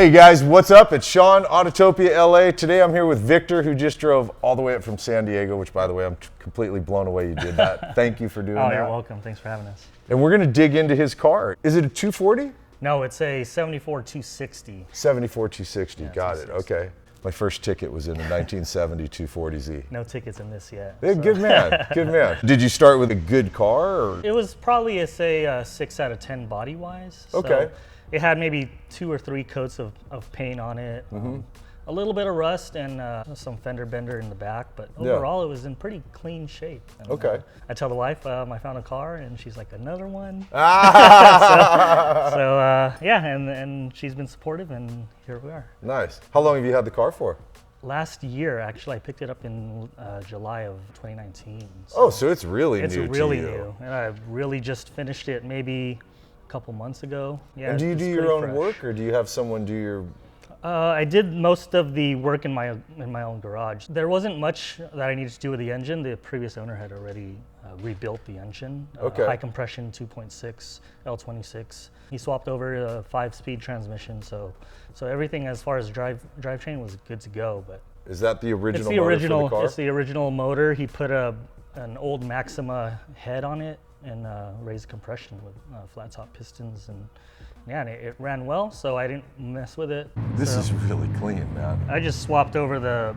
Hey guys, what's up? It's Sean, Autotopia LA. Today I'm here with Victor, who just drove all the way up from San Diego, which by the way, I'm completely blown away you did that. Thank you for doing that. Oh, you're welcome. Thanks for having us. And we're gonna dig into his car. Is it a 240? No, it's a 74 260. 74 260, Yeah, got it, 260. okay. My first ticket was in a 1970 240Z. No tickets in this yet. Hey, so. good man, good man. Did you start with a good car? Or? It was probably a 6 out of 10 body-wise. Okay. So it had maybe 2 or 3 coats of paint on it. A little bit of rust and some fender bender in the back, but overall it was in pretty clean shape. And, Okay. I tell the wife I found a car, and she's like, another one. Ah! So yeah, and she's been supportive, and here we are. Nice. How long have you had the car for? Last year, actually, I picked it up in July of 2019. So it's really It's new really to you. new, and I really just finished it maybe a couple months ago. Yeah. And do you it's do pretty your own fresh. work, or do you have someone do your? I did most of the work in my own garage. There wasn't much that I needed to do with the engine. The previous owner had already rebuilt the engine. Okay. High compression 2.6 L26. He swapped over a 5-speed transmission, so everything as far as drivetrain was good to go. But Is that the original? it's the motor original. For the car? It's the original motor. He put an old Maxima head on it and raised compression with flat top pistons, and yeah, and it ran well. So I didn't mess with it. This So is really clean, man. I just swapped over the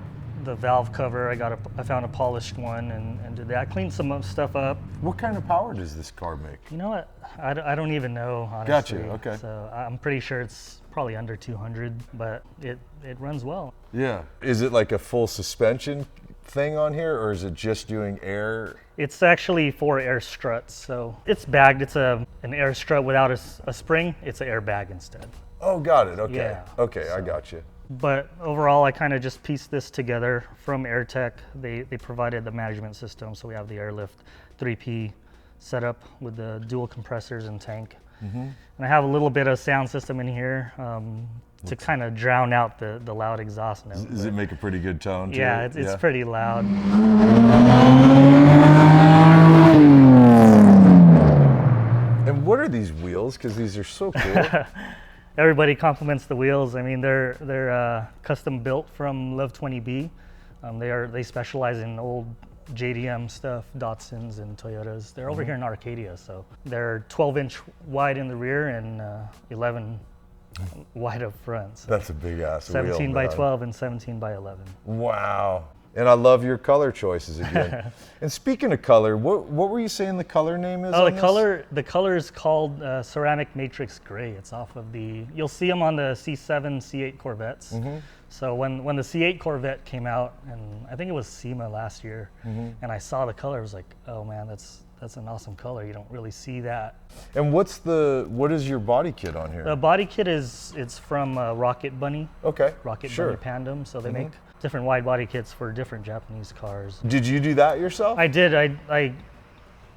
valve cover. I found a polished one and did that. Cleaned some stuff up. What kind of power does this car make? You know what? I don't even know, honestly. Gotcha, okay. So I'm pretty sure it's probably under 200, but it runs well. Yeah. Is it like a full suspension thing on here, or is it just doing air? It's actually 4 air struts, so it's bagged. It's an air strut without a spring. It's an air bag instead. Oh, got it. Okay. Yeah, Okay, I got you. But overall, I kind of just pieced this together from AirTech. They provided the management system, so we have the airlift 3P setup with the dual compressors and tank. And I have a little bit of sound system in here to kind of drown out the loud exhaust note. Does it make a pretty good tone? Too? Yeah, it's pretty loud. And what are these wheels? Because these are so cool. Everybody compliments the wheels. I mean, they're custom built from Love 20B. They specialize in old JDM stuff, Datsuns and Toyotas. They're over here in Arcadia, so they're 12-inch wide in the rear and 11 wide up front. So That's a big ass wheel. 17 by man. 12 and 17 by 11. Wow. And I love your color choices again. And speaking of color, what were you saying the color name is? Oh, on the color is called Ceramic Matrix Gray. It's off of you'll see them on the C7, C8 Corvettes. So when the C8 Corvette came out, and I think it was SEMA last year, and I saw the color, I was like, oh man, that's an awesome color. You don't really see that. And what is your body kit on here? The body kit it's from Rocket Bunny. Okay. Rocket sure. Bunny Pandem. So they make different wide body kits for different Japanese cars. Did you do that yourself? I did.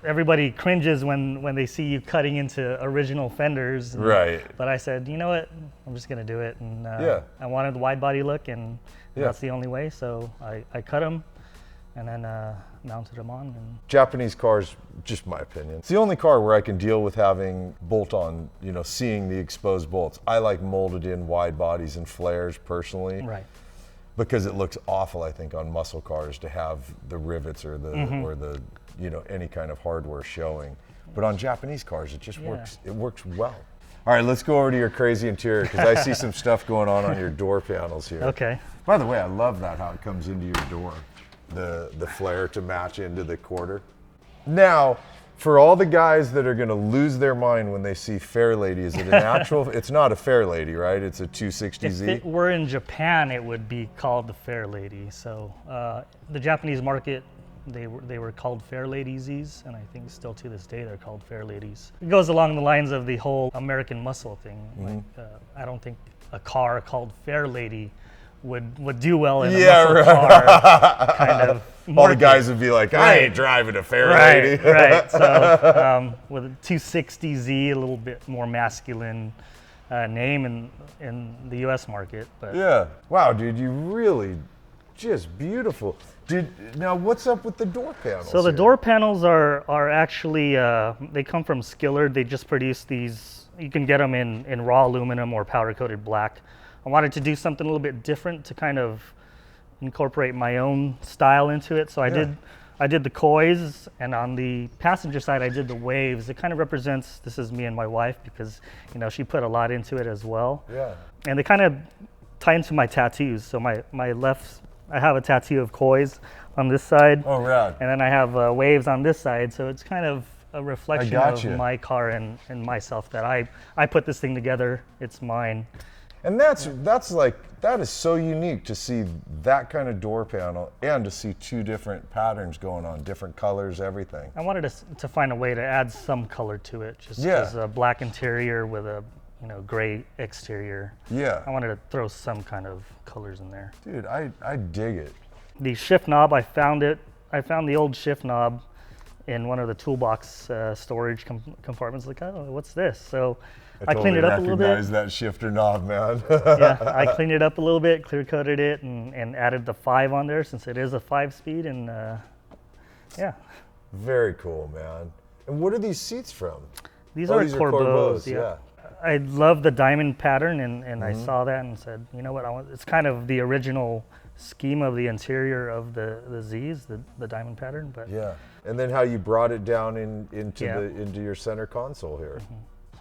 Everybody cringes when they see you cutting into original fenders. Right. But I said, you know what? I'm just gonna do it. And I wanted the wide body look, and that's the only way. So I cut them, and then mounted them on. And Japanese cars, just my opinion, it's the only car where I can deal with having bolt-on, seeing the exposed bolts. I like molded-in wide bodies and flares personally. right. Because it looks awful, I think, on muscle cars to have the rivets or the any kind of hardware showing. But on Japanese cars, it just works. It works well. All right, let's go over to your crazy interior, because I see some stuff going on your door panels here. Okay. By the way, I love that, how it comes into your door, the flare to match into the quarter. Now, for all the guys that are going to lose their mind when they see Fairlady, is it an actual? It's not a Fairlady, right? It's a 260Z. If it were in Japan, it would be called the Fairlady. So the Japanese market, they were called Fairlady Zs, and I think still to this day they're called Fairladies. It goes along the lines of the whole American muscle thing. Like, I don't think a car called Fairlady would do well in a muscle car kind of market. All the guys would be like, I ain't driving a Fairlady. Right. So with a 260Z, a little bit more masculine name in the U.S. market. But yeah. Wow, dude, you really just beautiful. Now, what's up with the door panels? So the door panels are actually they come from Skillard. They just produce these. You can get them in raw aluminum or powder coated black. I wanted to do something a little bit different to kind of incorporate my own style into it. So I did the kois, and on the passenger side I did the waves. It kind of represents, this is me and my wife, because you know she put a lot into it as well. Yeah. And they kind of tie into my tattoos. So my left, I have a tattoo of kois on this side. Oh, rad. And then I have waves on this side. So it's kind of a reflection of my car and myself, that I put this thing together. It's mine. And that's like, that is so unique to see that kind of door panel and to see two different patterns going on, different colors, everything. I wanted to find a way to add some color to it, just as a black interior with a gray exterior. Yeah. I wanted to throw some kind of colors in there. Dude, I dig it. The shift knob, I found the old shift knob in one of the toolbox storage compartments. Like, oh, what's this? So I cleaned it up a little bit. Recognize that shifter knob, man. Yeah, I cleaned it up a little bit, clear coated it, and added the 5 on there, since it is a 5-speed, and yeah. Very cool, man. And what are these seats from? These are Corbeaus. Yeah. I love the diamond pattern, and I saw that and said, you know what, it's kind of the original scheme of the interior of the Z's, the diamond pattern. But yeah, and then how you brought it down into your center console here.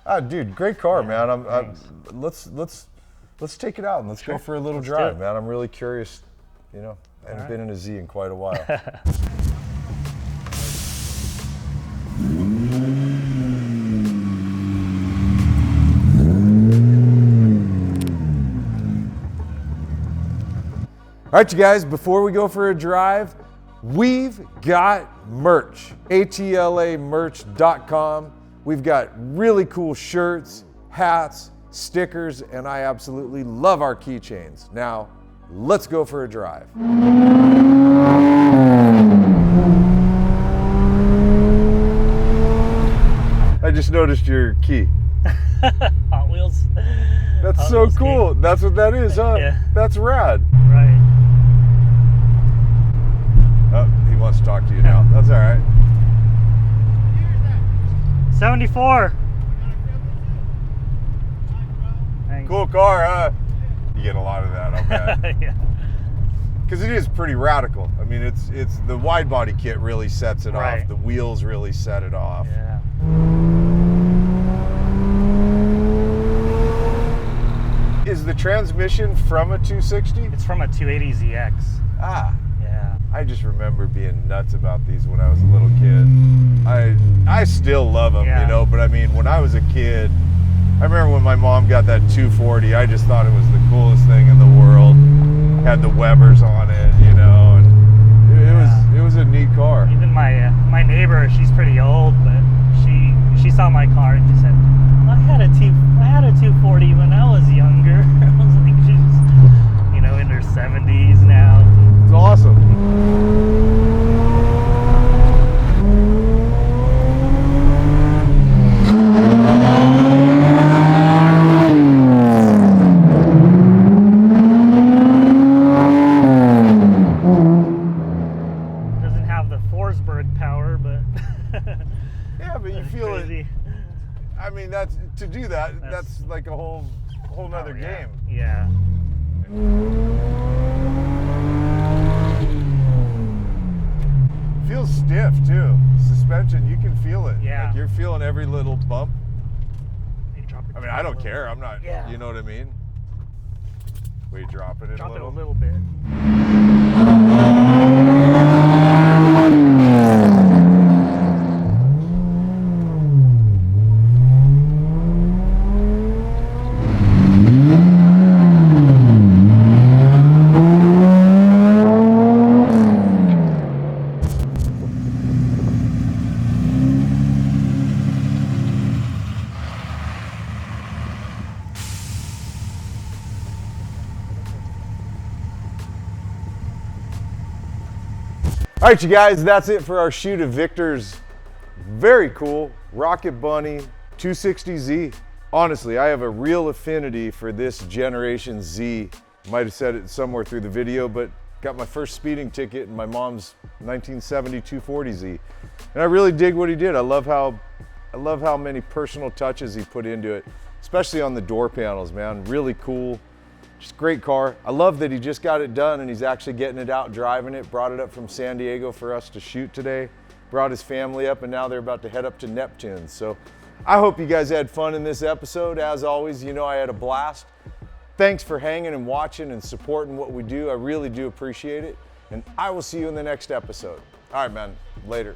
Ah, dude, great car, man. Let's take it out and let's go for a little drive, man. I'm really curious. You know, I haven't been in a Z in quite a while. All right, you guys, before we go for a drive, we've got merch, atlamerch.com. We've got really cool shirts, hats, stickers, and I absolutely love our keychains. Now, let's go for a drive. I just noticed your key. Hot Wheels. That's Hot so Wheels cool. key. That's what that is, huh? Yeah. That's rad. Right. Oh, he wants to talk to you now. That's all right. 74. Thanks. Cool car, huh? You get a lot of that, I'll bet. Yeah. Because it is pretty radical. I mean, it's the wide body kit really sets it off. The wheels really set it off. Yeah. Is the transmission from a 260? It's from a 280ZX. Ah. Yeah. I just remember being nuts about these when I was a little kid. I still love them, you know, but I mean, when I was a kid, I remember when my mom got that 240, I just thought it was the coolest thing in the world. Had the Webers on it, you know, and it was a neat car. Even my neighbor, she's pretty old, but she saw my car and she said, I had a 240 when I was younger. I was like, she's, you know, in her 70s now. It's awesome. Doesn't have the Forsberg power, but yeah, but you feel crazy. it. I mean, that's like a whole nother game. Yeah. Feels stiff too. Suspension, you can feel it. Yeah. Like you're feeling every little bump. I mean, I don't care. I'm not. Yeah. You know what I mean? We dropping it a little. Drop it a little bit. All right, you guys, that's it for our shoot of Victor's very cool Rocket Bunny 260Z. Honestly, I have a real affinity for this generation Z. Might have said it somewhere through the video, but got my first speeding ticket in my mom's 1970 240Z. And I really dig what he did. I love how many personal touches he put into it, especially on the door panels, man. Really cool. Just great car. I love that he just got it done and he's actually getting it out, driving it, brought it up from San Diego for us to shoot today, brought his family up, and now they're about to head up to Neptune. So I hope you guys had fun in this episode. As always, you know I had a blast. Thanks for hanging and watching and supporting what we do. I really do appreciate it. And I will see you in the next episode. All right, man. Later.